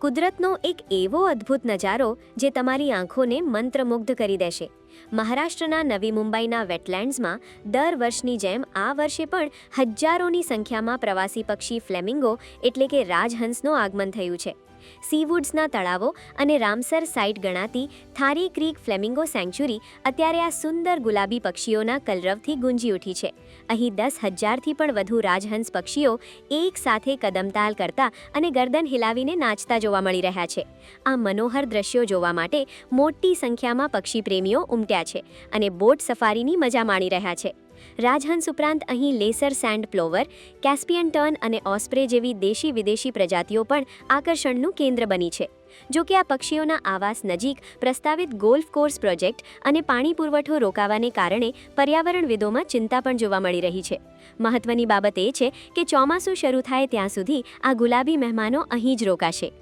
કુદરતનો એક એવો અદ્ભુત નજારો જે તમારી આંખોને મંત્રમુગ્ધ કરી દેશે. મહારાષ્ટ્રના નવી મુંબઈના વેટલેન્ડ્સમાં દર વર્ષની જેમ આ વર્ષે પણ હજારોની સંખ્યામાં પ્રવાસી પક્ષી ફ્લેમિંગો એટલે કે રાજહંસનું આગમન થયું છે. સીવુડ્સના તળાવો અને રામસર સાઇટ ગણાતી થારી ક્રીક ફ્લેમિંગો સેન્ચ્યુરી અત્યારે આ સુંદર ગુલાબી પક્ષીઓના કલરવથી ગુંજી ઉઠી છે. અહીં 10,000થી પણ વધુ રાજહંસ પક્ષીઓ એક સાથે કદમતાલ કરતા અને ગરદન હિલાવીને નાચતા જોવા મળી રહ્યા છે. આ મનોહર દ્રશ્યો જોવા માટે મોટી સંખ્યામાં પક્ષી પ્રેમીઓ ઉમટ્યા છે અને બોટ સફારીની મજા માણી રહ્યા છે. રાજહંસ ઉપરાંત અહીં લેસર સેન્ડ પ્લોવર, કેસ્પિયન ટર્ન અને ઓસ્પ્રે જેવી દેશી વિદેશી પ્રજાતિઓ પણ આકર્ષણનું કેન્દ્ર બની છે. જો કે આ પક્ષીઓના આવાસ નજીક પ્રસ્તાવિત ગોલ્ફ કોર્સ પ્રોજેક્ટ અને પાણી પુરવઠો રોકાવાને કારણે પર્યાવરણવિદોમાં ચિંતા પણ જોવા મળી રહી છે. મહત્વની બાબત એ છે કે ચોમાસું શરૂ થાય ત્યાં સુધી આ ગુલાબી મહેમાનો અહીં જ રોકાશે.